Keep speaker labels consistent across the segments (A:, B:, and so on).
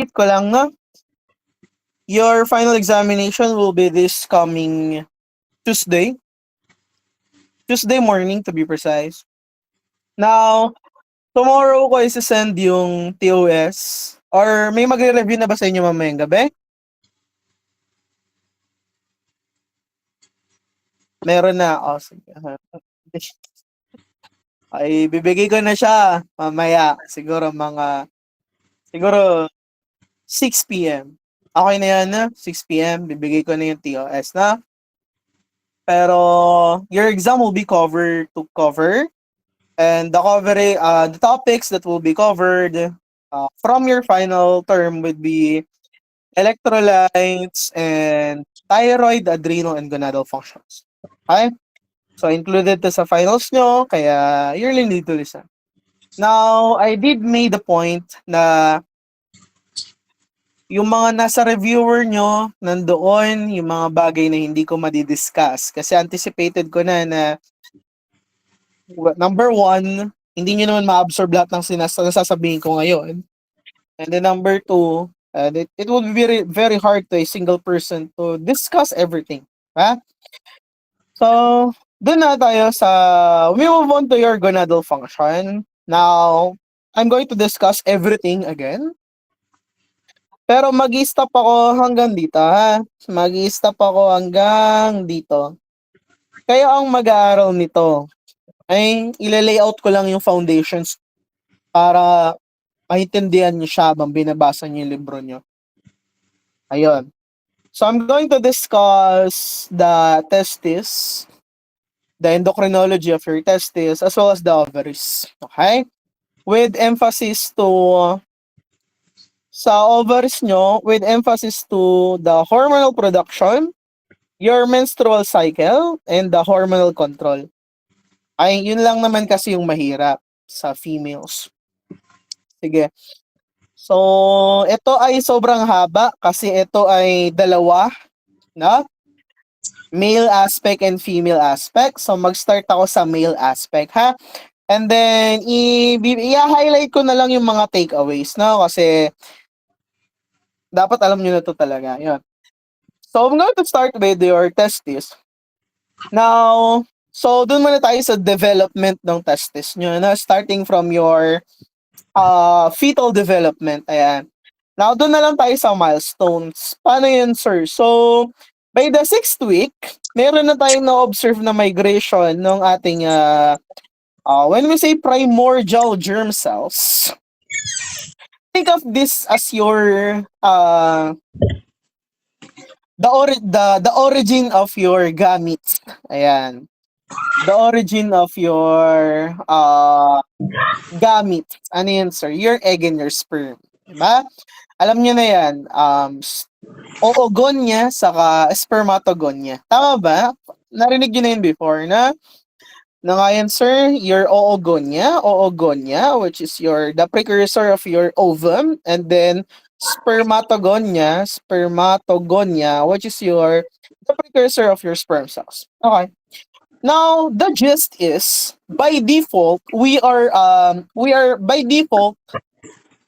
A: Update ko lang, no? Your final examination will be this coming Tuesday. Tuesday morning, to be precise. Now, tomorrow ko isa-send yung TOS. Or may magre-review na ba sa inyo mamayang gabi? Meron na. Oh, sige. Ay, bibigay ko na siya mamaya. Siguro 6 p.m. Okay na yan, na? 6 p.m. Bibigay ko na yung TOS na. Pero your exam will be cover. And the topics that will be covered from your final term would be electrolytes and thyroid, adrenal, and gonadal functions. Okay? So, included to sa finals nyo, kaya you really need to listen. Now, I did made the point na yung mga nasa reviewer nyo, nandoon, yung mga bagay na hindi ko madidiscuss. Kasi anticipated ko na number one, hindi nyo naman ma-absorb lahat ng nasasabihin ko ngayon. And then number two, it would be very, very hard to a single person to discuss everything. Ha? So, dun na tayo we move on to your gonadal function. Now, I'm going to discuss everything again. Pero mag-stop ako hanggang dito, ha? Mag-stop ako hanggang dito. Kayo ang mag-aaral nito. Ay, ilalayout ko lang yung foundations para maintindihan niyo siya habang binabasa niyo yung libro niyo. Ayun. So, I'm going to discuss the testis, the endocrinology of your testis, as well as the ovaries. Okay? With emphasis to sa ovaries nyo, with emphasis to the hormonal production, your menstrual cycle, and the hormonal control. Ay, yun lang naman kasi yung mahirap sa females. Sige. So, ito ay sobrang haba kasi ito ay dalawa, na? Male aspect and female aspect. So, mag-start ako sa male aspect, ha? And then, i-highlight ko na lang yung mga takeaways, no? Kasi, dapat alam nyo na to talaga. Yun. So, I'm going to start with your testis. Now, so, dun muna tayo sa development ng testis nyo, na? Starting from your fetal development. Ayan. Now, doon na lang tayo sa milestones. Paano yun, sir? So, by the 6th week, meron na tayong na-observe na migration ng ating, when we say primordial germ cells, think of this as your, the origin of your gametes. Ayan. The origin of your gametes. Ano yun, sir? Your egg and your sperm. Diba? Alam nyo na yan. Oogonia saka spermatogonia. Tama ba? Narinig nyo na yun before na nga yan, sir, your oogonia, which is the precursor of your ovum, and then spermatogonia, which is the precursor of your sperm cells. Okay. Now, the gist is, by default, we are by default,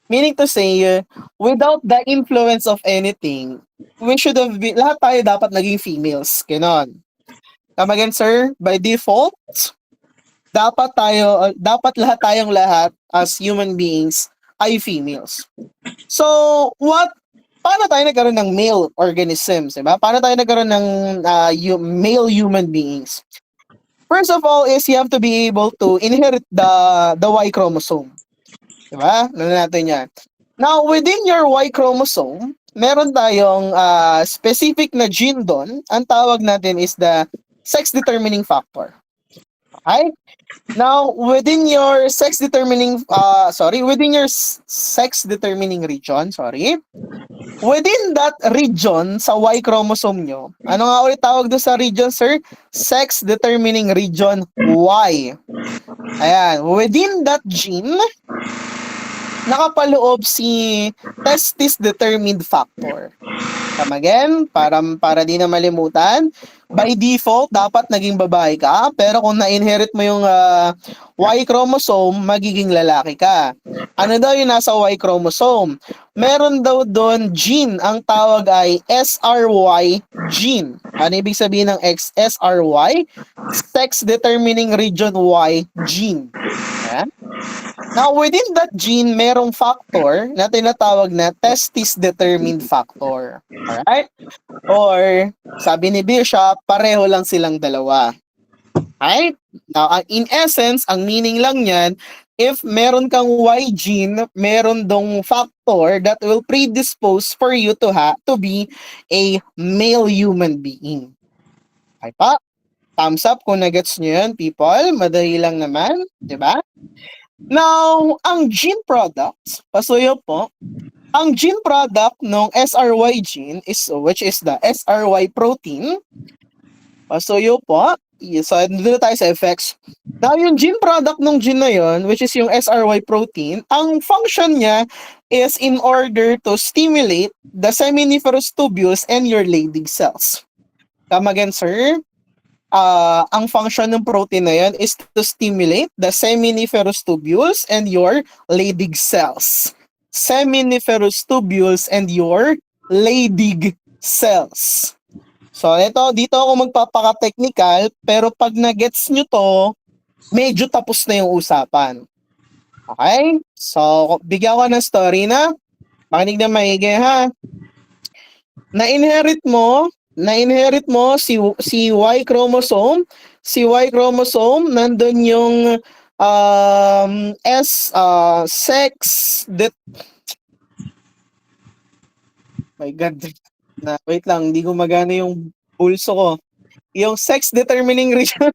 A: meaning to say, without the influence of anything, we should have been, lahat tayo dapat naging females. Ganon. Come again, sir? By default, dapat lahat tayong lahat as human beings ay females. So, paano tayo nagkaroon ng male organisms, diba? Paano tayo nagkaroon ng male human beings? First of all is you have to be able to inherit the Y chromosome. Diba? Ano natin yan. Now, within your Y chromosome, meron tayong specific na gene doon. Ang tawag natin is the sex-determining factor. Okay? Now, within your sex-determining region, within that region sa Y chromosome nyo, ano nga ulit tawag doon sa region, sir? Sex-determining region Y. Ayan. Within that gene, nakapaloob si testis determined factor. Come again, para di na malimutan. By default, dapat naging babae ka, pero kung na-inherit mo yung Y chromosome, magiging lalaki ka. Ano daw yung nasa Y chromosome? Meron daw doon gene, ang tawag ay SRY gene. Ano ibig sabihin ng SRY? Sex determining region Y gene. Ayan. Now, within that gene, merong factor na tinatawag na testis-determined factor. Alright? Or, sabi ni Bishop, pareho lang silang dalawa. Alright? Now, in essence, ang meaning lang niyan, if meron kang Y gene, meron dong factor that will predispose for you to be a male human being. Okay pa? Thumbs up kung nagets nyo yun, people. Madali lang naman. Diba? Now, ang gene product, pasuyo po, ang gene product ng SRY gene which is the SRY protein. Pasuyo po. So, dito tayo sa effects. Now, yung gene product ng gene na yun, which is yung SRY protein, ang function niya is in order to stimulate the seminiferous tubules and your Leydig cells. Come again, sir. Ang function ng protein na yan is to stimulate the seminiferous tubules and your Leydig cells. Seminiferous tubules and your Leydig cells. So, dito ako magpapaka-technical, pero pag na-gets nyo to, medyo tapos na yung usapan. Okay? So, bigyan ko ng story na. Makinig na maigi, ha? Na-inherit mo si Y chromosome. Si Y chromosome, nandun yung sex my God. Wait lang, hindi gumagana yung pulso ko. Yung sex determining region.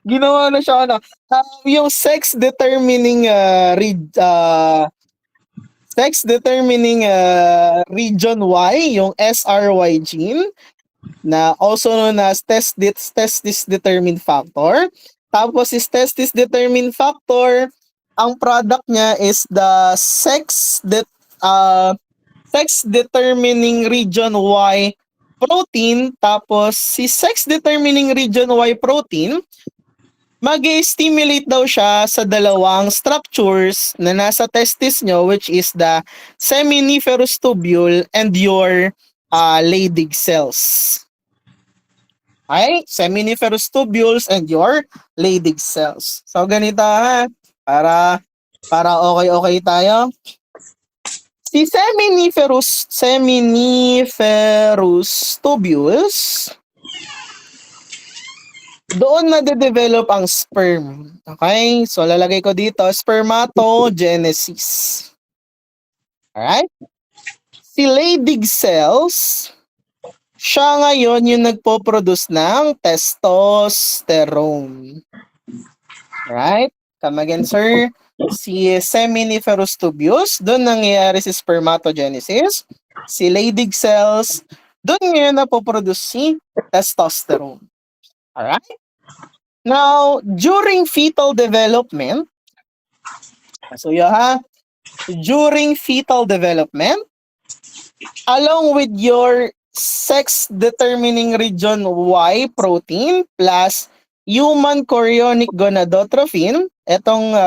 A: Ginawa na siya yung sex determining region Y, yung SRY gene, na also known as testis determined factor. Tapos is testis determined factor, ang product niya is the sex determining region Y protein. Tapos si sex determining region Y protein, mag-stimulate daw siya sa dalawang structures na nasa testis nyo, which is the seminiferous tubule and your Leydig cells. Okay? Seminiferous tubules and your Leydig cells. So, ganito ha. Para okay tayo. Si seminiferous tubules, doon nade-develop ang sperm. Okay? So, lalagay ko dito, spermatogenesis. Alright? Si Leydig cells, siya ngayon yung nagpo-produce ng testosterone. Alright? Come again, sir. Si seminiferous tubules, doon nangyayari si spermatogenesis. Si Leydig cells, doon ngayon napoproduce si testosterone. Alright? Now, during fetal development, during fetal development, along with your sex determining region Y protein plus human chorionic gonadotrophin, etong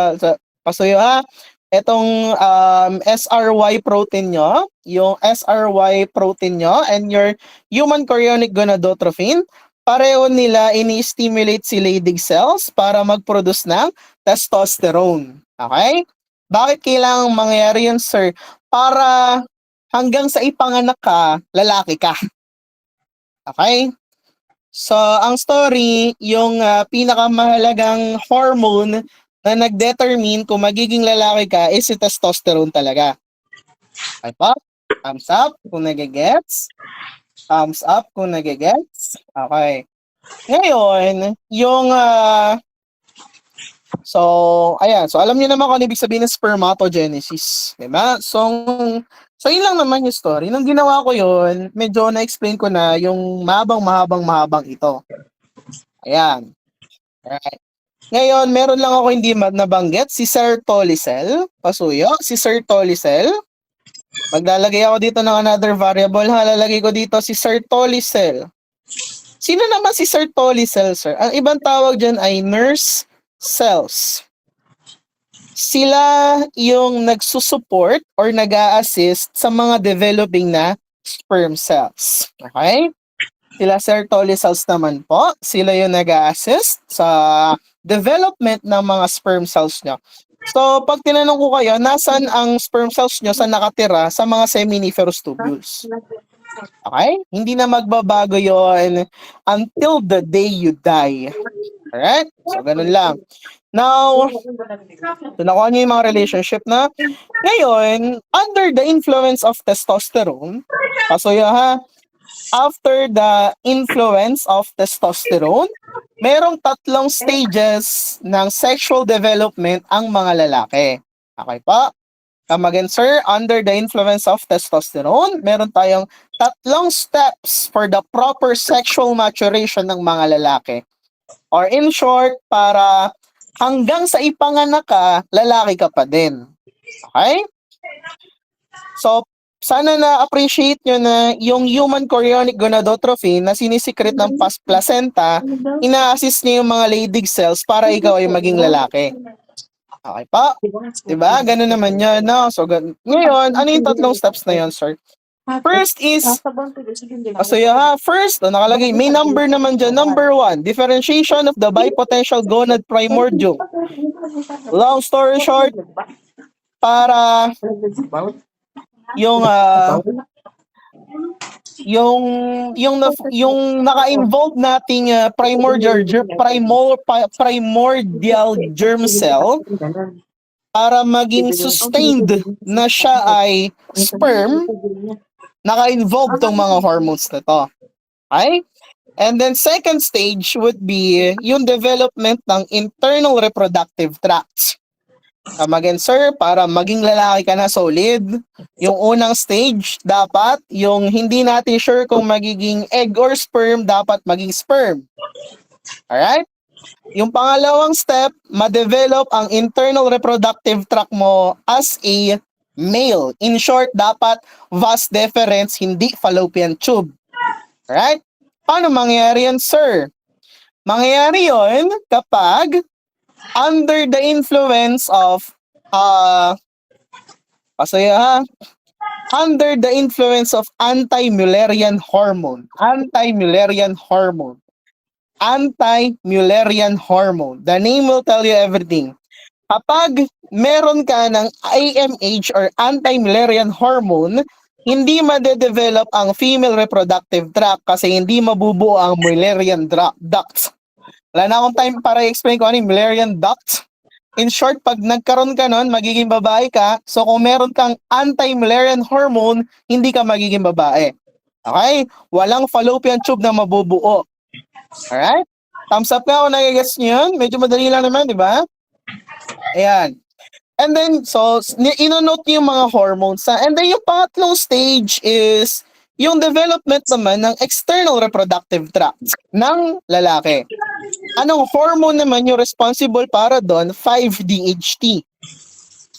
A: SRY protein nyo, yung SRY protein nyo and your human chorionic gonadotrophin, pareho nila ini-stimulate si Leydig cells para mag-produce ng testosterone. Okay? Bakit kailangang mangyari yun, sir? Para hanggang sa ipanganak ka, lalaki ka. Okay? So, ang story, yung pinakamahalagang hormone na nag-determine kung magiging lalaki ka is si testosterone talaga. Okay po? Thumbs up kung nagigets. Thumbs up kung nagigets. Okay. Ngayon, yung ayan. So, alam niyo naman kung ano ibig sabihin ng spermatogenesis. Diba? So, yun lang naman yung story. Nung ginawa ko yun, medyo na-explain ko na yung mahabang ito. Ayan. Alright. Ngayon, meron lang ako hindi nabanggit, si Sir Tolicel. Pasuyo, si Sir Tolicel. Maglalagay ako dito ng another variable. Lalagay ko dito si Sir Tolicel. Sino naman si Sir Tolicel, sir? Ang ibang tawag dyan ay nurse cells. Sila yung nagsusupport or nag-a-assist sa mga developing na sperm cells. Okay? Sila Sir Tolicels naman po. Sila yung nag-a-assist sa development ng mga sperm cells nyo. So, pag tinanong ko kayo, nasan ang sperm cells nyo sa nakatira sa mga seminiferous tubules? Okay? Hindi na magbabago yon until the day you die. Alright? So, ganun lang. Now, so nakuha niyo yung mga relationship na ngayon, under the influence of testosterone, pasuya ha, after the influence of testosterone, merong tatlong stages ng sexual development ang mga lalaki. Okay pa? Come again, sir. Under the influence of testosterone, meron tayong tatlong steps for the proper sexual maturation ng mga lalaki. Or in short, para hanggang sa ipanganak ka, lalaki ka pa din. Okay? So, sana na-appreciate nyo na yung human chorionic gonadotrophin na sinisikret ng placenta, ina-assist niya yung mga Leydig cells para ikaw ay maging lalaki. Okay pa? Diba? Ganun naman yun, no? So, ngayon, ano yung tatlong steps na yun, sir? First is, first, nakalagay, may number naman dyan. Number 1, differentiation of the bipotential gonad primordium. Long story short, para yung naka-involve nating primordial germ cell para maging sustained na siya ay sperm, naka-involve tong mga hormones na to. Okay? And then second stage would be yung development ng internal reproductive tract. Again, sir, para maging lalaki ka na solid, yung unang stage, dapat yung hindi natin sure kung magiging egg or sperm, dapat maging sperm. Alright? Yung pangalawang step, ma-develop ang internal reproductive tract mo as a male. In short, dapat vas deferens, hindi fallopian tube. Alright? Paano mangyayari yan, sir? Mangyayari yon kapag under the influence of under the influence of anti-Mullerian hormone. Anti-Mullerian hormone. Anti-Mullerian hormone. The name will tell you everything. Kapag meron ka ng AMH or anti-Mullerian hormone, hindi ma-develop ang female reproductive tract kasi hindi mabubuo ang Mullerian ducts. Wala na akong time para i-explain kung ano yung Mullerian ducts. In short, pag nagkaroon ka nun, magiging babae ka. So kung meron kang anti-Mullerian hormone, hindi ka magiging babae. Okay? Walang fallopian tube na mabubuo. Alright? Thumbs up nga kung nagigets nyo yun. Medyo madali lang naman, di ba? Ayan. And then, so, ino-note niyo yung mga hormones. And then, yung pangatlong stage is yung development naman ng external reproductive tract ng lalaki. Anong hormone naman yung responsible para doon? 5-DHT.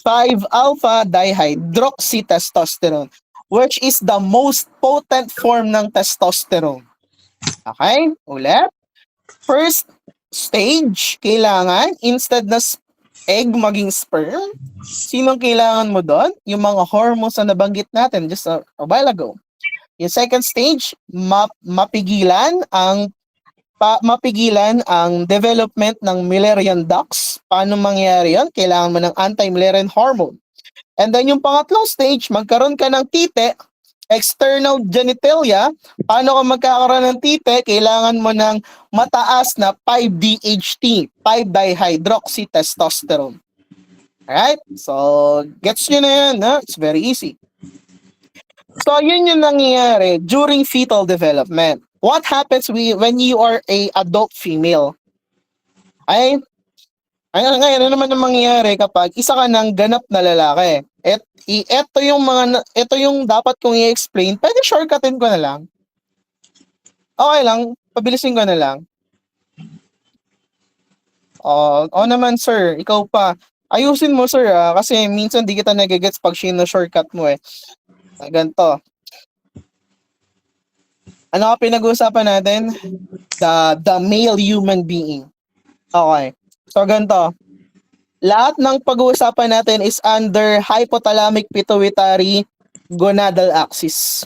A: 5-alpha dihydroxytestosterone, which is the most potent form ng testosterone. Okay? Ulit. First stage, kailangan, instead na egg maging sperm, sinong kailangan mo doon? Yung mga hormones na nabanggit natin just a while ago. Yung second stage, mapigilan ang development ng Mullerian ducts. Paano mangyayari yun? Kailangan mo ng anti-Mullerian hormone. And then yung pangatlong stage, magkaroon ka ng tite, external genitalia. Paano ka magkakaroon ng tite? Kailangan mo ng mataas na 5-DHT, 5-dihydroxytestosterone. Alright? So, gets nyo na yan, ha? It's very easy. So, yun yung nangyayari during fetal development. What happens when you are a adult female? Ngayon, ano naman ang mangyayari kapag isa ka ng ganap na lalaki? Ito yung dapat kong i-explain. Pwede shortcutin ko na lang. Okay lang, pabilisin ko na lang. Oo naman sir, ikaw pa. Ayusin mo sir, kasi minsan di kita nagegets pag shortcut mo eh. Ganito. Ano ka pinag-uusapan natin? The male human being. Okay. So ganito. Lahat ng pag-uusapan natin is under hypothalamic pituitary gonadal axis.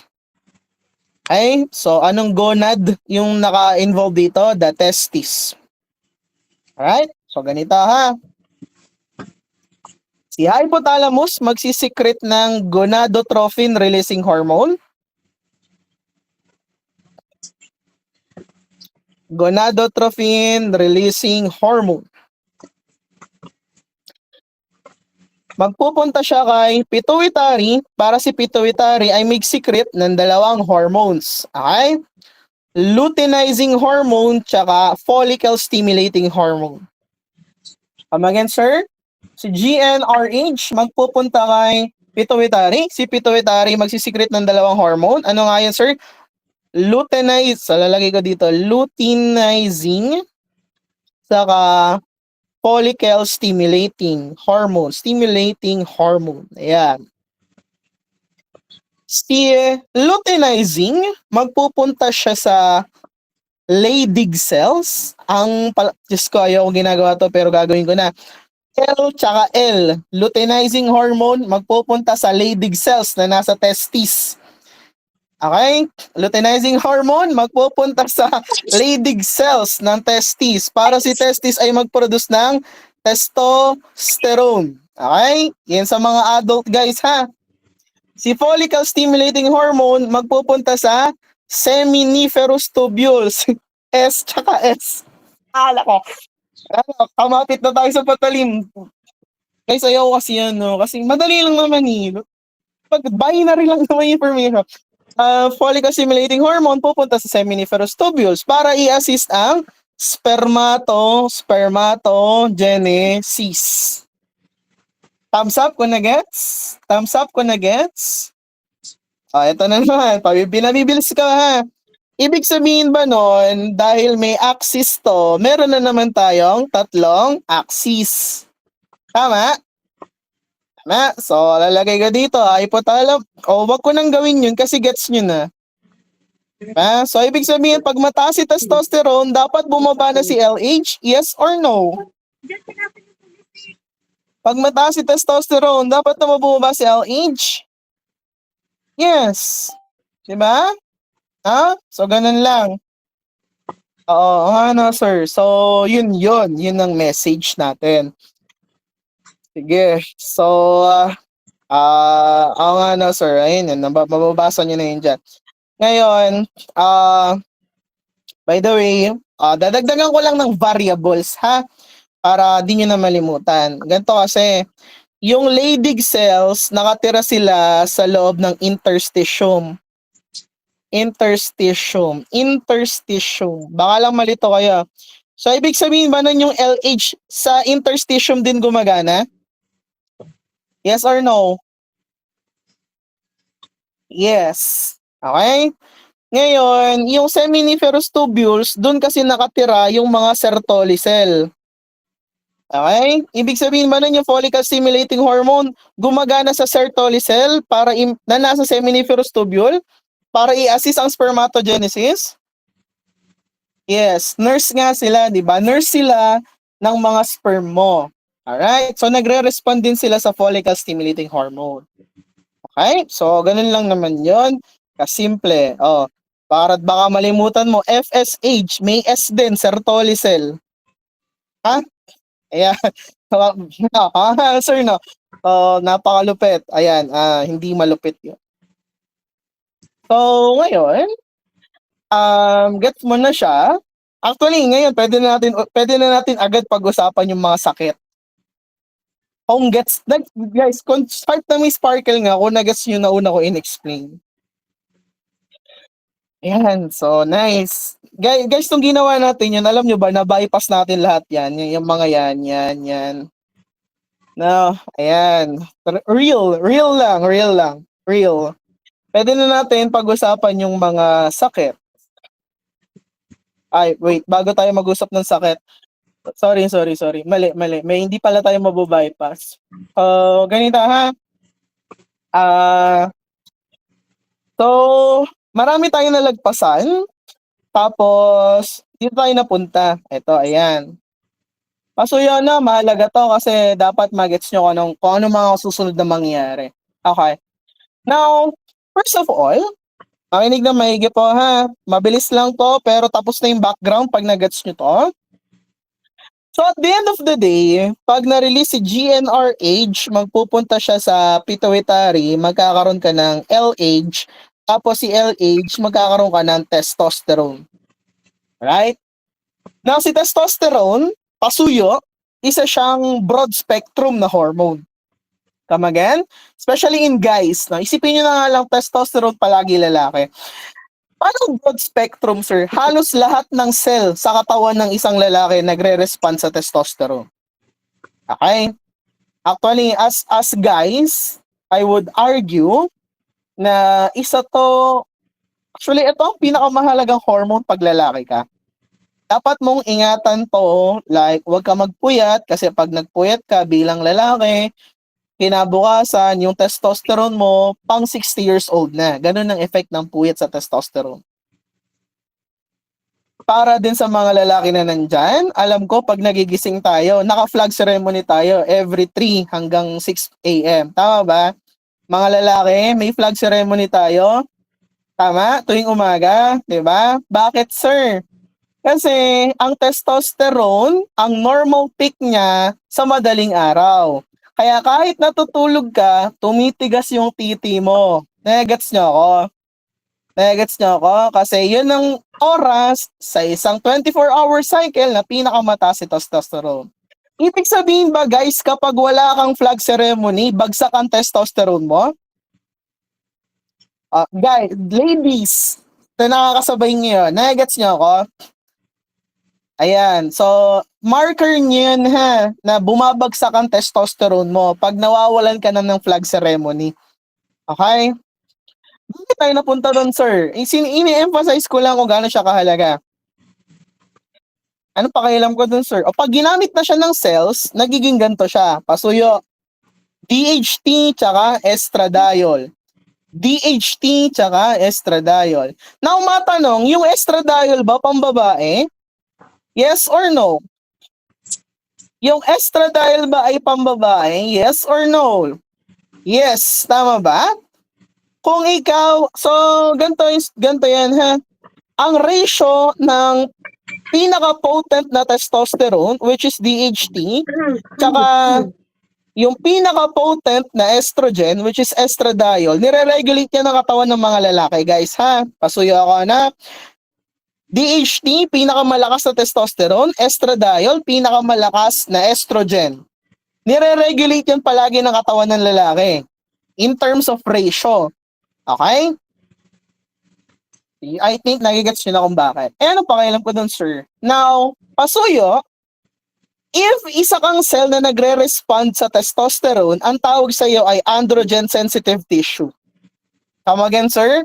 A: Okay? So anong gonad yung naka-involve dito? The testis. Alright? So ganito ha. Si hypothalamus magsisikret ng gonadotrophin releasing hormone. Gonadotrophin releasing hormone. Magpupunta siya kay pituitary para si pituitary ay mag-secrete ng dalawang hormones. Okay? Luteinizing hormone tsaka follicle stimulating hormone. Again, sir, si GnRH magpupunta kay pituitary. Si pituitary magsisikret ng dalawang hormone. Ano nga yan, sir? Luteinize. So, lalagay ko dito. Luteinizing saka follicle stimulating hormone. Stimulating hormone. Ayan. Si luteinizing, magpupunta siya sa Leydig cells. Diyos ko, ayaw ko ginagawa to pero gagawin ko na. L tsaka L, luteinizing hormone, magpupunta sa Leydig cells na nasa testis. Okay? Luteinizing hormone, magpupunta sa Leydig cells ng testis para si testis ay mag-produce ng testosterone. Okay? Yan sa mga adult guys ha. Si follicle stimulating hormone, magpupunta sa seminiferous tubules. S tsaka S. Ala ko. Kamapit na tayo sa patalim. Guys, ayaw kasi yan, no? Kasi madali lang naman eh. Pag binary lang naman yung information. Follicle stimulating hormone pupunta sa seminiferous tubules para i-assist ang spermatogenesis. Thumbs up kung na-gets? Thumbs up kung na-gets? Ito na naman. Pinabibilis ka ha. Ibig sabihin ba nun, dahil may axis to, meron na naman tayong tatlong axis. Tama? Tama. So, lalagay ko dito, hypothalamus. Wag ko nang gawin yun kasi gets nyo na. So, ibig sabihin, pag mataas si testosterone, dapat bumaba na si LH? Yes or no? Pag mataas si testosterone, dapat na bumaba si LH? Yes. Diba? So, ganun lang. Oo, ano sir. So, yun ang message natin. Sige. So, sir. Ayun yun. Mababasa nyo na yun dyan. Ngayon, by the way, dadagdagan ko lang ng variables, ha? Para di nyo na malimutan. Ganito kasi, yung Leydig cells, nakatira sila sa loob ng interstitium. Interstitium. Baka lang malito kayo. So, ibig sabihin ba nun yung LH sa interstitium din gumagana? Yes or no? Yes. Okay? Ngayon, yung seminiferous tubules, dun kasi nakatira yung mga Sertoli cell. Okay? Ibig sabihin ba nun yung follicle stimulating hormone gumagana sa Sertoli cell para na nasa seminiferous tubule para i-assist ang spermatogenesis? Yes, nurse nga sila, di ba? Nurse sila ng mga sperm mo. Alright? So, nagre-respond din sila sa follicle stimulating hormone. Okay? So, ganun lang naman yon. Kasimple. Para baka malimutan mo, FSH, may S din, Sertoli cell. Ha? Ayan. Sir, no? Napakalupit. Ayan, hindi malupit yun. So, ngayon, gets mo na siya. Actually, ngayon, pwede na natin agad pag-usapan yung mga sakit. Kung gets, guys, kung start na may sparkle nga, kung na-gets nyo na una ko in-explain. Ayan, so nice. Guys, itong ginawa natin yun, alam nyo ba, na-bypass natin lahat yan. Yung mga yan. No, ayan. Real lang. Pwede na natin pag-usapan yung mga sakit. Ay, wait, bago tayo mag-usap ng sakit, Sorry. Mali. May hindi pala tayo mabubypass. Ganito ha. So, marami tayong nalagpasan. Tapos, dito tayo napunta. Ito, ayan. Pasuyo na, mahalaga to kasi dapat magets nyo kung ano mga susunod na mangyayari. Okay. Now, first of all, makinig na maigi po ha. Mabilis lang to, pero tapos na yung background pag nagets nyo to. So at the end of the day, pag na-release si GnRH, magpupunta siya sa pituitary, magkakaroon ka ng LH, tapos si LH, magkakaroon ka ng testosterone. Right? Now si testosterone, pasuyo, isa siyang broad spectrum na hormone. Come again? Especially in guys. No? Isipin nyo na nga lang testosterone palagi lalaki. Paano broad spectrum, sir? Halos lahat ng cell sa katawan ng isang lalaki nagre-respond sa testosterone. Okay? Actually, as guys, I would argue na isa to, actually, ito ang pinakamahalagang hormone pag lalaki ka. Dapat mong ingatan to, like, huwag ka magpuyat kasi pag nagpuyat ka bilang lalaki, kinabukasan, yung testosterone mo, pang 60 years old na. Ganun ang effect ng puyat sa testosterone. Para din sa mga lalaki na nandyan, alam ko pag nagigising tayo, naka-flag ceremony tayo every 3 hanggang 6 a.m. Tama ba? Mga lalaki, may flag ceremony tayo. Tama? Tuwing umaga, di ba? Bakit, sir? Kasi ang testosterone, ang normal peak niya sa madaling araw. Kaya kahit natutulog ka, tumitigas yung titi mo. Nagets niyo ako? Nagets niyo ako? Kasi yun ang oras sa isang 24-hour cycle na pinakamataas si testosterone. Ibig sabihin ba guys, kapag wala kang flag ceremony, bagsak ang testosterone mo? Guys, ladies, na nakakasabay niyo, nagets niyo ako? Ayan. So, marker niyo yun ha, na bumabagsak ang testosterone mo pag nawawalan ka na ng flag ceremony. Okay? Bakit tayo napunta doon, sir? Ini-emphasize ko lang kung gaano siya kahalaga. Ano pakialam ko doon, sir? O pag ginamit na siya ng cells, nagiging ganito siya. Pasuyo. DHT tsaka estradiol. DHT tsaka estradiol. Now, matanong, yung estradiol ba pambabae? Yes or no? Yung estradiol ba ay pambabae? Yes or no? Yes, tama ba? Kung ikaw, so ganito yan ha. Ang ratio ng pinaka-potent na testosterone, which is DHT, tsaka yung pinaka-potent na estrogen, which is estradiol, nire-regulate yan ng katawan ng mga lalaki, guys ha. Pasuyo ako na. DHT, pinakamalakas na testosterone. Estradiol, pinakamalakas na estrogen. Nire-regulate yan palagi ng katawan ng lalaki in terms of ratio. Okay? I think nagigets nyo na kung bakit. Ano pakialam ko dun, sir? Now, pasuyo, if isa kang cell na nagre-respond sa testosterone, ang tawag sa iyo ay androgen-sensitive tissue. Come again, sir?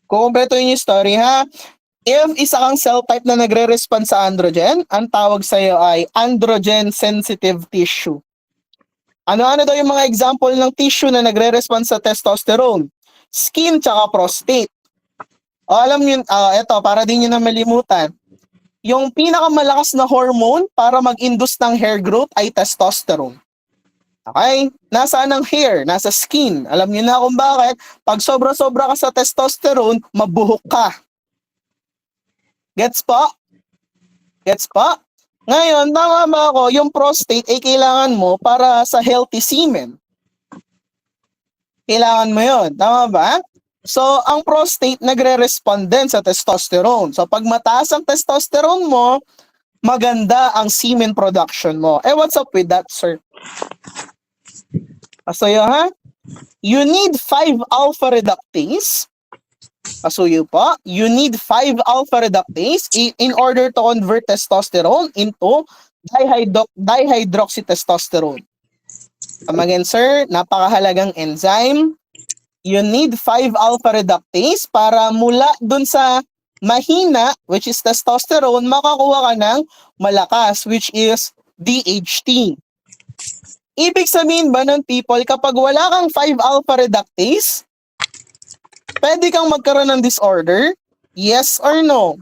A: Kukumpleto yun yung story, ha? If isa kang cell type na nagre-respond sa androgen, ang tawag sa iyo ay androgen-sensitive tissue. Ano-ano daw yung mga example ng tissue na nagre-respond sa testosterone? Skin tsaka prostate. O alam nyo, ito, para din nyo na malimutan. Yung pinakamalakas na hormone para mag-induce ng hair growth ay testosterone. Okay? Nasaan ang hair? Nasa skin. Alam nyo na kung bakit. Pag sobra-sobra ka sa testosterone, mabuhok ka. Gets po? Gets po? Ngayon, tama ba ako, yung prostate ay kailangan mo para sa healthy semen. Kailangan mo yun. Tama ba? So, ang prostate nagre-respond din sa testosterone. So, pag mataas ang testosterone mo, maganda ang semen production mo. What's up with that, sir? Pasuyo, ha? You need 5 alpha reductase. Pasuyo po. You need 5 alpha reductase in order to convert testosterone into dihydroxytestosterone. Again, sir, napakahalagang enzyme. You need 5 alpha reductase para mula dun sa mahina, which is testosterone, makakuha ka ng malakas, which is DHT. Ibig sabihin ba ng people, kapag wala kang 5-alpha reductase, pwede kang magkaroon ng disorder? Yes or no?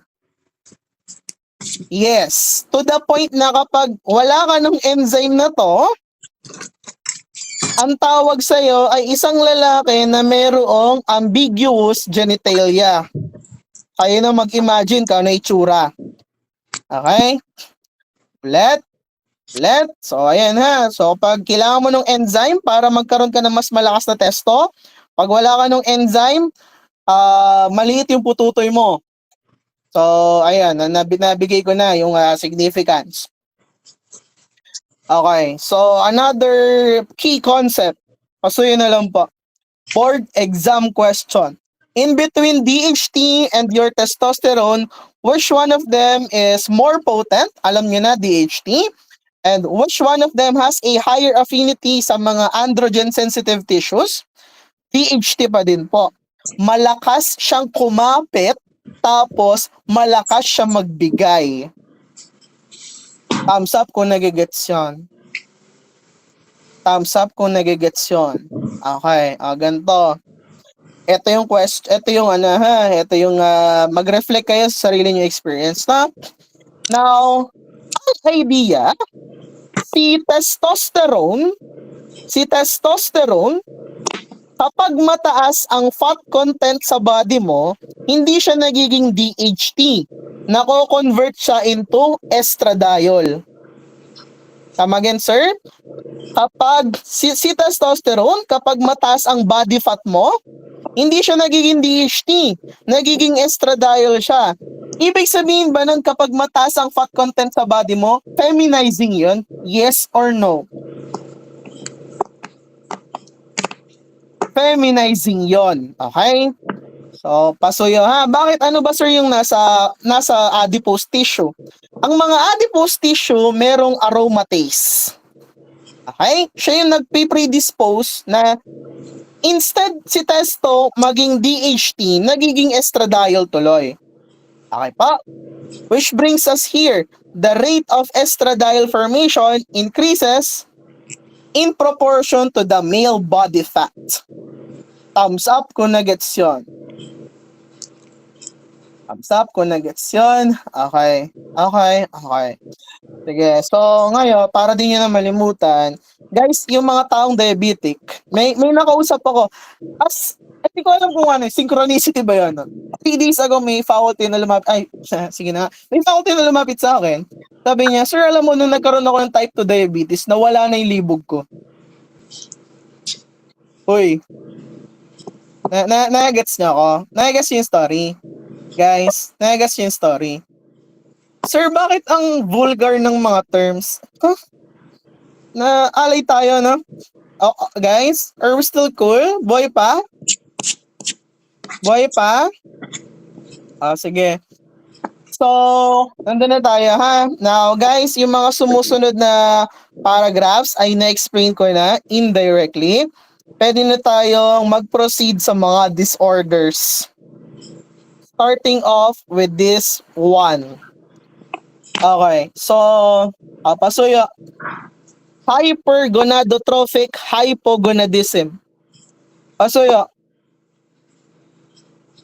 A: Yes. To the point na kapag wala ka ng enzyme na to, ang tawag sa'yo ay isang lalaki na mayroong ambiguous genitalia. Kayo na mag-imagine kung ano itsura. Okay? Ulit. So, ayan ha. So, pag kailangan mo ng enzyme para magkaroon ka ng mas malakas na testo, pag wala ka ng enzyme, maliit yung pututoy mo. So, ayan, nabigay ko na yung significance. Okay, so another key concept. Pasuyin na lang po. Board exam question. In between DHT and your testosterone, which one of them is more potent? Alam nyo na, DHT. And which one of them has a higher affinity sa mga androgen-sensitive tissues? DHT pa din po. Malakas siyang kumapit, tapos malakas siya magbigay. Thumbs up kung nagigets yun. Thumbs up kung nagigets yun. Okay, ganito. Ito yung question, ito yung ito yung mag-reflect kayo sa sarili niyo experience na. Now, ang idea, si testosterone, kapag mataas ang fat content sa body mo, hindi siya nagiging DHT. Nako-convert siya into estradiol. Tama again, sir? Kapag si testosterone, kapag mataas ang body fat mo, hindi siya nagiging DHT, nagiging estradiol siya. Ibig sabihin ba nun kapag mataas ang fat content sa body mo, feminizing yun? Yes or no? Feminizing yon. Okay? So, pasuyo ha. Bakit ano ba sir yung nasa adipose tissue? Ang mga adipose tissue merong aromatase. Okay? Siya yung nagpe-predispose na instead si testo maging DHT, nagiging estradiol tuloy. Okay pa? Which brings us here. The rate of estradiol formation increases in proportion to the male body fat. Thumbs up kung nagets yun. Thumbs up kung nagets yun. Okay. Sige. So, ngayon, para din nyo na malimutan, guys, yung mga taong diabetic, may nakausap ako. Hindi ko alam kung ano, synchronicity ba yun? 3 days ago, may faculty na lumapit. Ay, sige na. May faculty na lumapit sa akin. Sabi niya, sir, alam mo, nung nagkaroon ako ng type 2 diabetes, nawala na yung libog ko. Uy. Nagets niyo ako? Nagets yung story? Guys, nagets yung story? Sir, bakit ang vulgar ng mga terms? Huh? Naalay tayo, no? Guys, are we still cool? Boy pa? Sige. So, nandun na tayo ha. Now, guys, yung mga sumusunod na paragraphs ay na-explain ko na indirectly. Pwede na tayong mag-proceed sa mga disorders. Starting off with this one. Okay, so, pasuyo. Hypergonadotrophic hypogonadism. Pasuyo.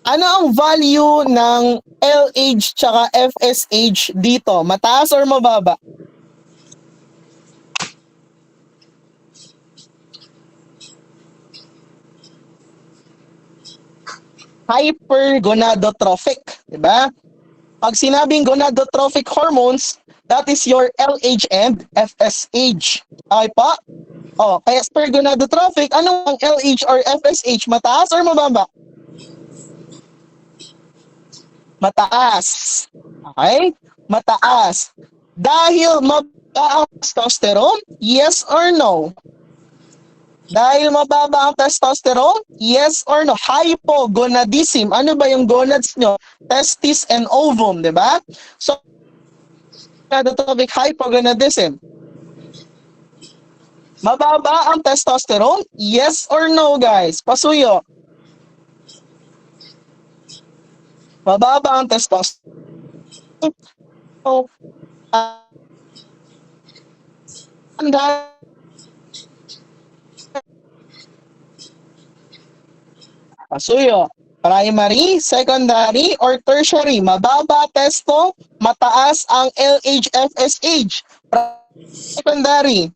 A: Ano ang value ng LH tsaka FSH dito? Mataas or mababa? Hypergonadotrophic, di ba? Pag sinabing gonadotrophic hormones, that is your LH and FSH. Okay pa? Kaya per gonadotrophic, ano ang LH or FSH? Mataas or mababa? Mataas. Okay? Mataas. Dahil mababa ang testosterone? Yes or no? Dahil mababa ang testosterone? Yes or no? Hypogonadism. Ano ba yung gonads nyo? Testis and ovum, di ba? So, gonadotrophic hypogonadism. Mababa ang testosterone? Yes or no, guys? Pasuyo. Mababa ang testosterone. So, tandaan, pasuyo. Primary, secondary, or tertiary. Mababa testo, mataas ang LHFSH. Secondary.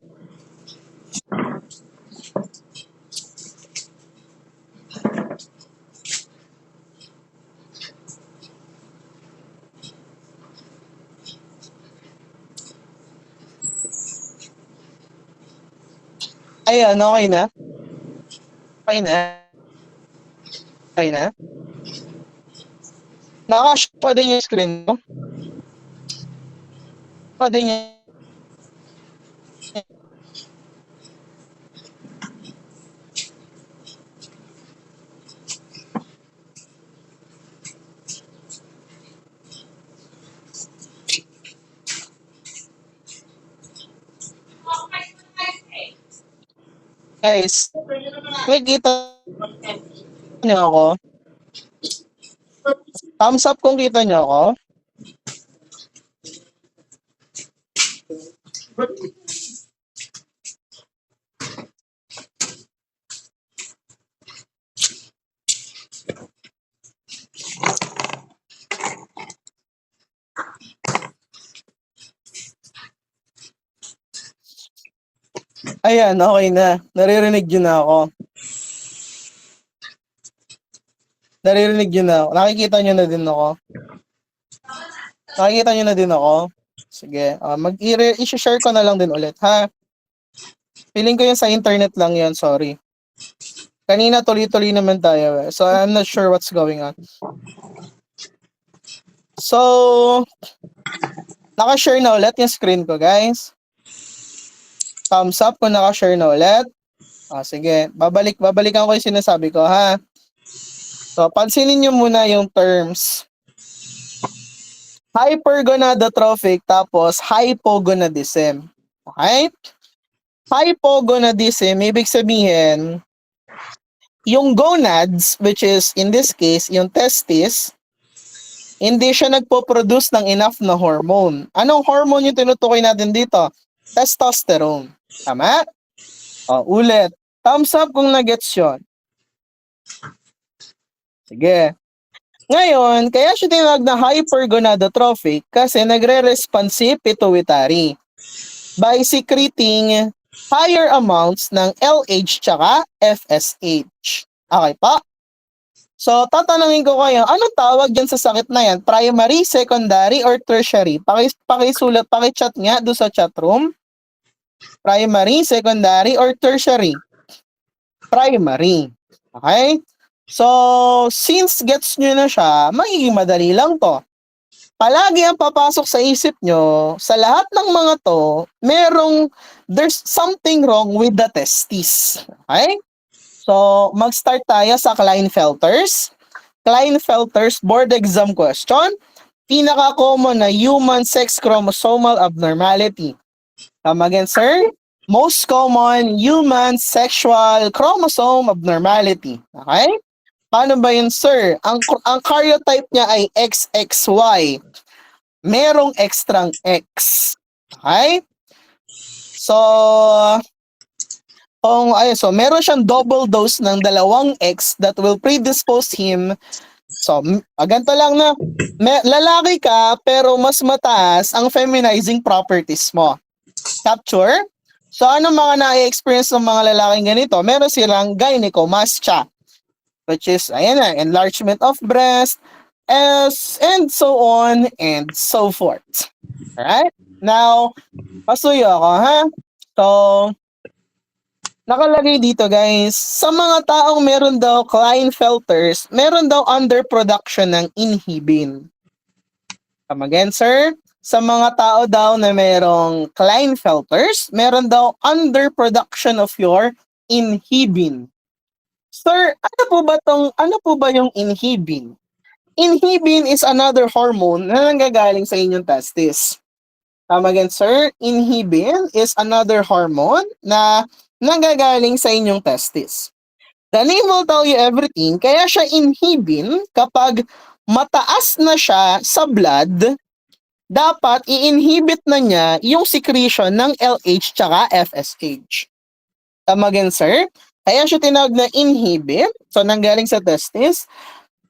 A: Ayan, okay na? Okay na? Okay na? Nakashow pa din yung screen mo? Pa din yung... Guys, nakikita niyo ako? Thumbs up kung kita niyo ako. Ayan, okay na. Naririnig niyo na ako. Naririnig niyo na ako. Nakikita niyo na din ako. Nakikita niyo na din ako. Sige, i-share ko na lang din ulit, ha? Feeling ko yung sa internet lang yan, sorry. Kanina tuloy-tuloy naman tayo, so I'm not sure what's going on. So, naka-share na ulit yung screen ko, guys. Thumbs up kung naka-share na ulit. Sige, babalikan ko yung sinasabi ko, ha? So, pansinin nyo muna yung terms. Hypergonadotrophic tapos hypogonadism. Okay? Hypogonadism, ibig sabihin, yung gonads, which is in this case, yung testis, hindi siya nagpo-produce ng enough na hormone. Anong hormone yung tinutukoy natin dito? Testosterone. Tama? Ulit. Thumbs up kung na-gets yun. Sige. Ngayon, kaya siya tinawag na hypergonadotrophic kasi nagre-respond si pituitary by secreting higher amounts ng LH tsaka FSH. Okay pa? So, tatanungin ko kayo, anong tawag dyan sa sakit na yan? Primary, secondary, or tertiary? Pakisulat, pakichat nga doon sa chat room. Primary, secondary, or tertiary? Primary. Okay? So, since gets nyo na siya, magiging madali lang to. Palagi ang papasok sa isip nyo, sa lahat ng mga to, there's something wrong with the testis. Okay? So, mag-start tayo sa Klinefelter's. Klinefelter's board exam question. Pinaka-common na human sex chromosomal abnormality. Come again, sir? Most common human sexual chromosome abnormality. Okay? Paano ba yun, sir? Ang karyotype niya ay XXY. Merong extrang X. Okay? So, meron siyang double dose ng dalawang X that will predispose him. So, ganito lang na, lalaki ka pero mas mataas ang feminizing properties mo. Capture? So, ano mga na-experience ng mga lalaking ganito? Meron silang gynecomastia, which is, enlargement of breast, and so on and so forth. Alright? Now, pasuyo ako, ha? So, nakalagay dito, guys, sa mga taong meron daw Klinefelters, meron daw underproduction ng inhibin. Come again, sir? Sa mga tao daw na merong Klinefelters, meron daw underproduction of your inhibin. Sir, ano po ba yung inhibin? Inhibin is another hormone na nanggagaling sa inyong testis. Come again, sir? Inhibin is another hormone na nanggagaling sa inyong testis. The name will tell you everything, kaya siya inhibin kapag mataas na siya sa blood, dapat i-inhibit na niya yung secretion ng LH tsaka FSH. Tama again, sir? Kaya siya tinawag na inhibit. So, nanggaling sa testis.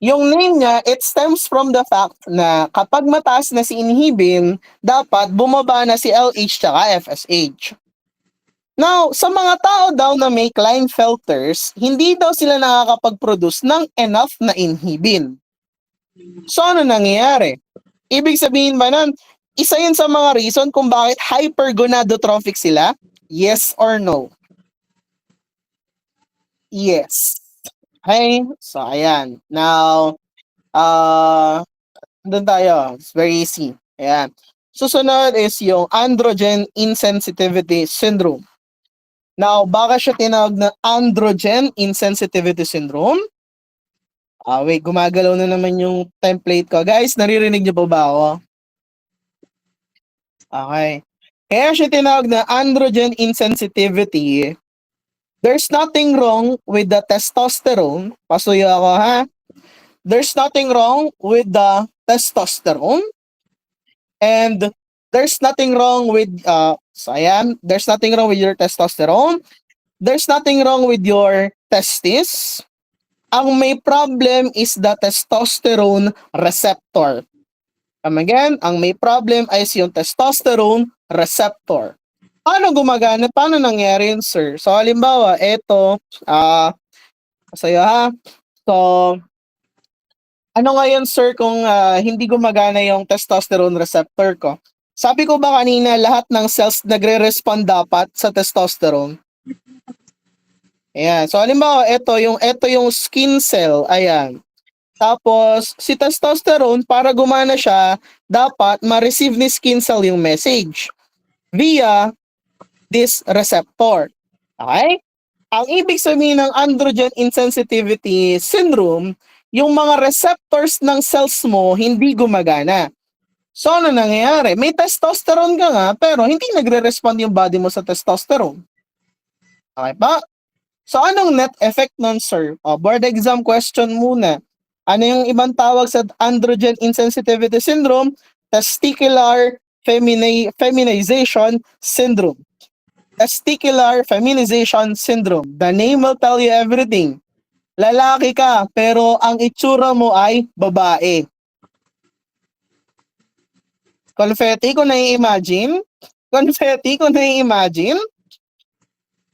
A: Yung name niya, it stems from the fact na kapag mataas na si inhibin, dapat bumaba na si LH tsaka FSH. Now, sa mga tao daw na may Klinefelters, hindi daw sila nakakapag-produce ng enough na inhibin. So, ano nangyayari? Ibig sabihin ba nun, isa yun sa mga reason kung bakit hypergonadotrophic sila? Yes or no? Yes. Okay? So, ayan. Now, doon tayo. It's very easy. Ayan. Susunod is yung androgen insensitivity syndrome. Now, baka siya tinawag na androgen insensitivity syndrome? Wait, gumagalaw na naman yung template ko. Guys, naririnig niyo po ba ako? Okay. Kaya siya tinawag na androgen insensitivity. There's nothing wrong with the testosterone. Pasuyo ako, ha? There's nothing wrong with the testosterone. And there's nothing wrong with, so ayan, there's nothing wrong with your testosterone. There's nothing wrong with your testis. Ang may problem is the testosterone receptor. Again, ang may problem ay yung testosterone receptor. Paano gumagana? Paano nangyari yun, sir? So, halimbawa, eto, sa'yo ha. So, ano ngayon, sir, kung hindi gumagana yung testosterone receptor ko? Sabi ko ba kanina, lahat ng cells nagre-respond dapat sa testosterone? Ayan. So, halimbawa, ito yung skin cell. Ayan. Tapos, si testosterone, para gumana siya, dapat ma-receive ni skin cell yung message via this receptor. Okay? Ang ibig sabihin ng androgen insensitivity syndrome, yung mga receptors ng cells mo hindi gumagana. So, ano nangyayari? May testosterone ka nga, pero hindi nagre-respond yung body mo sa testosterone. Okay pa? So, anong net effect nun, sir? Board exam question muna. Ano yung ibang tawag sa androgen insensitivity syndrome? Testicular feminization syndrome. Testicular feminization syndrome. The name will tell you everything. Lalaki ka, pero ang itsura mo ay babae. Confetti ko na-imagine? Confetti ko na-imagine?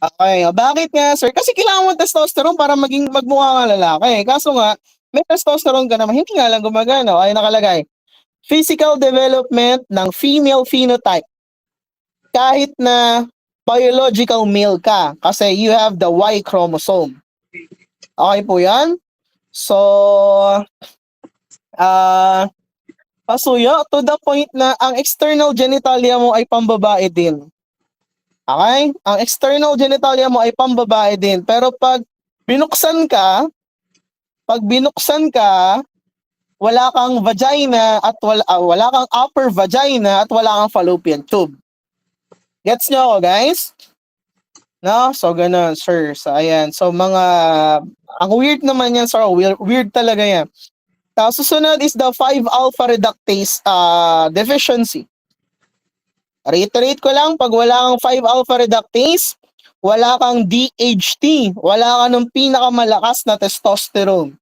A: Okay, bakit nga, sir? Kasi kailangan mo testosterone para magmukha nga lalaki. Kaso nga, may testosterone ka naman, hindi nga lang gumagana. Ay nakalagay, physical development ng female phenotype. Kahit na biological male ka, kasi you have the Y chromosome. Okay po yan? So, pasuyo to the point na ang external genitalia mo ay pambabae din. Okay? Ang external genitalia mo ay pambabae din. Pero pag binuksan ka, wala kang vagina at wala kang upper vagina at wala kang fallopian tube. Gets nyo ako, guys? No? So, ganun, sir. So, ayan. So, ang weird naman yan, sir. Weird talaga yan. Tapos, susunod is the 5-alpha reductase deficiency. Reiterate ko lang, pag wala kang 5-alpha reductase, wala kang DHT, wala ka ng pinakamalakas na testosterone.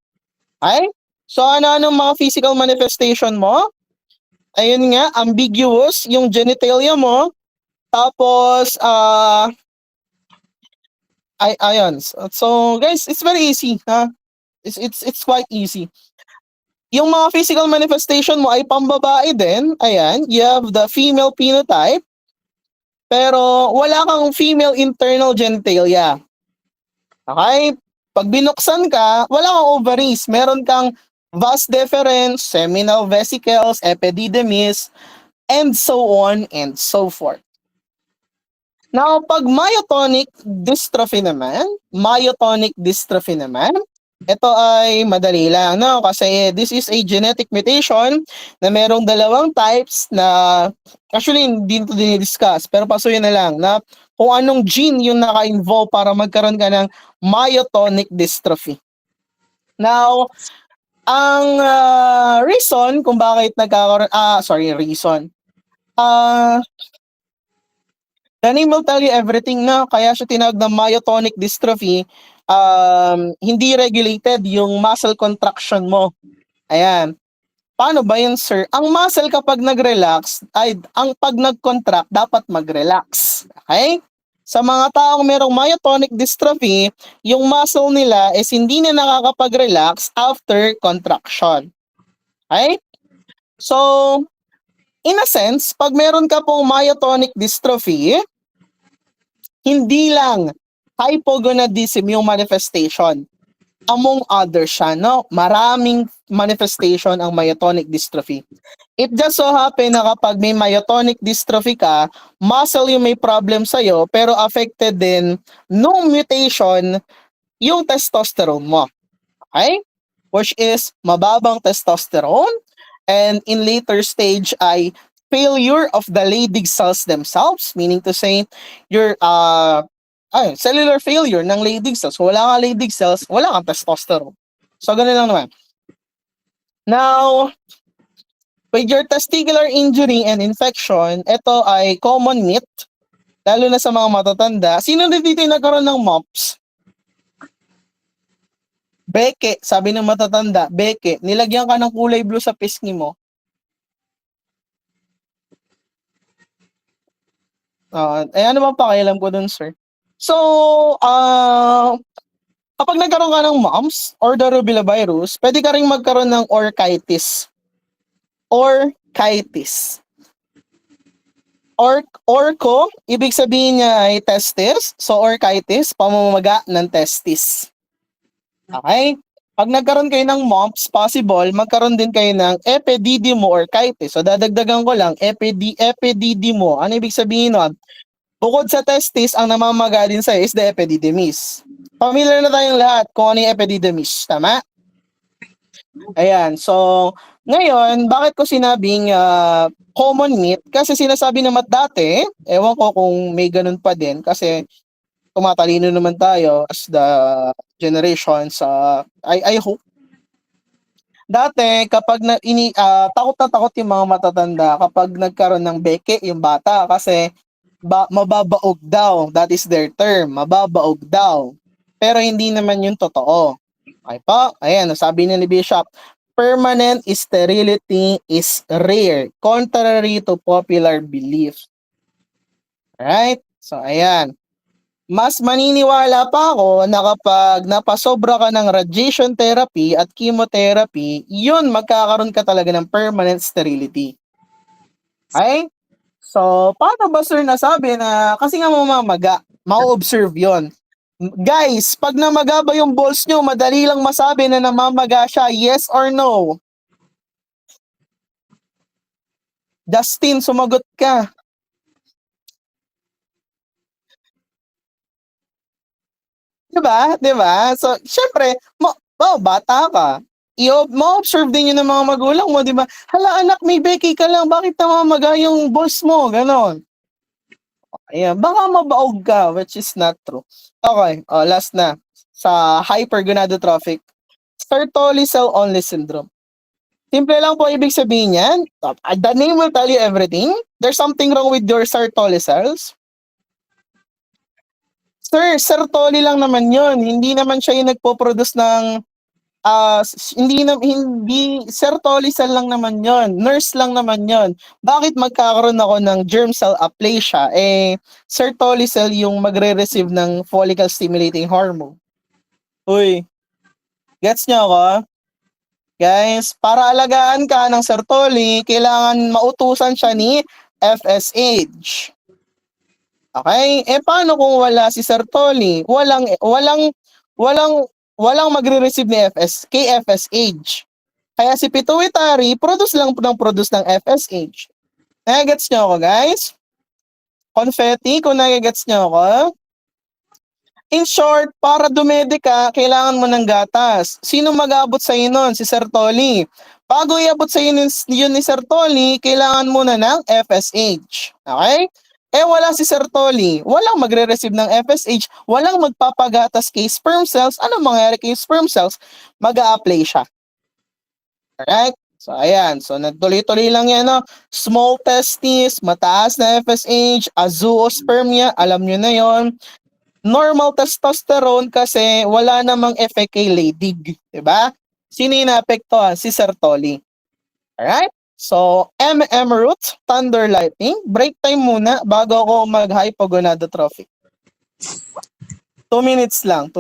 A: Okay? So, ano-anong mga physical manifestation mo? Ayun nga, ambiguous yung genitalia mo. Tapos, ayun. So, guys, it's very easy. Ha? It's quite easy. Yung mga physical manifestation mo ay pambabae din. Ayan, you have the female phenotype. Pero wala kang female internal genitalia. Okay? Pag binuksan ka, wala kang ovaries. Meron kang vas deferens, seminal vesicles, epididymis, and so on and so forth. Now, pag myotonic dystrophy naman, ito ay madali lang, no? Kasi this is a genetic mutation na merong dalawang types na actually hindi ito dinidiscuss, pero pasuyin na lang na kung anong gene yung naka-involve para magkaroon ka ng myotonic dystrophy. Now, Ang reason kung bakit reason. Ah, the name will tell you everything na kaya siya tinawag na myotonic dystrophy. Hindi regulated yung muscle contraction mo. Ayan. Paano ba yun, sir? Ang muscle kapag nag-relax, ang pag nag-contract, dapat mag-relax. Okay? Sa mga taong merong myotonic dystrophy, yung muscle nila is hindi na nakakapag-relax after contraction. Okay? So, in a sense, pag meron ka pong myotonic dystrophy, hindi lang hypogonadism yung manifestation. Among others siya, no? Maraming manifestation ang myotonic dystrophy. It just so happen na kapag may myotonic dystrophy ka, muscle yung may problem sa'yo, pero affected din no mutation yung testosterone mo. Okay? Which is mababang testosterone, and in later stage ay failure of the Leydig cells themselves, meaning to say your cellular failure ng Leydig cells. Kung wala kang Leydig cells, wala kang testosterone. So ganun lang naman. Now, with your testicular injury and infection, ito ay common myth, lalo na sa mga matatanda. Sino dito yung nagkaroon ng mumps? Beke, sabi ng matatanda, beke, nilagyan ka ng kulay blue sa pisngi mo. Ano bang pakialam ko dun, sir? So, kapag nagkaroon ka ng mumps or the rubella virus, pwede ka rin magkaroon ng orchitis. Orchitis. Orco, ibig sabihin niya ay testis. So, orchitis, pamamaga ng testis. Okay? Pag nagkaroon kayo ng mumps, possible, magkaroon din kayo ng epididymo-orchitis. So, dadagdagan ko lang, epididymo. Ano ibig sabihin nun? Bukod sa testis, ang namamaga din sa'yo is the epididymis. Familiar na tayong lahat kung ano yung epididymis. Tama? Ayan. So, ngayon, bakit ko sinabing common myth? Kasi sinasabi naman dati, ewan ko kung may ganun pa din, kasi tumatalino naman tayo as the generations. I hope. Dati, kapag takot na takot yung mga matatanda kapag nagkaroon ng beke yung bata kasi mababaog daw. That is their term. Mababaog daw. Pero hindi naman yung totoo. Okay po? Ayan, sabi ni Bishop, permanent sterility is rare, contrary to popular belief. Right? So, ayan. Mas maniniwala pa ako na kapag napasobra ka ng radiation therapy at chemotherapy, yun, magkakaroon ka talaga ng permanent sterility. Okay? So, paano ba, sir, nasabi na kasi nga mamamaga, ma-observe yon. Guys, pag namaga ba yung balls nyo, madali lang masabi na namamaga siya, yes or no? Justin, sumagot ka. Diba? So, syempre, bata ka. Ma-observe din yun ng mga magulang mo, di ba? Hala anak, may beki ka lang, bakit namamaga yung balls mo? Ganon. Ayan, baka mabaog ka, which is not true. Okay, last na. Sa hypergonadotrophic Sertoli cell only syndrome. Simple lang po ibig sabihin yan. The name will tell you everything. There's something wrong with your Sertoli cells. Sir, Sertoli lang naman yun. Hindi naman siya yung nagpo-produce ng hindi Sertoli cell lang naman yon, nurse lang naman yon. Bakit magkakaroon ako ng germ cell aplasia? Sertoli cell yung magre-receive ng follicle stimulating hormone. Uy, gets nyo ako? Guys, para alagaan ka ng Sertoli, kailangan mautusan siya ni FSH. Okay? Paano kung wala si Sertoli? Walang magre-receive ni KFSH. Kaya si pituitary, produce ng FSH. Nagigets nyo ako, guys? Confetti, kung nagigets nyo ako? In short, para dumede ka, kailangan mo ng gatas. Sino mag-aabot sa iyo nun? Si Sertoli. Bago iabot sa iyo yun ni Sertoli, kailangan mo na ng FSH. Okay? Wala si Sertoli. Walang magre-receive ng FSH. Walang magpapagatas kay sperm cells. Ano mangyayari kay sperm cells? Mag-a-apply siya. Alright? So, ayan. So, nagtuloy-tuloy lang yan, no? Small testes, mataas na FSH, azoospermia, alam nyo na yon. Normal testosterone kasi wala namang effect kay lady. Diba? Sino yung naapektuhan? Si Sertoli. Alright? So, root, thunder lightning. Break time muna bago ako mag-hypogonadotrophic. 2 minutes lang.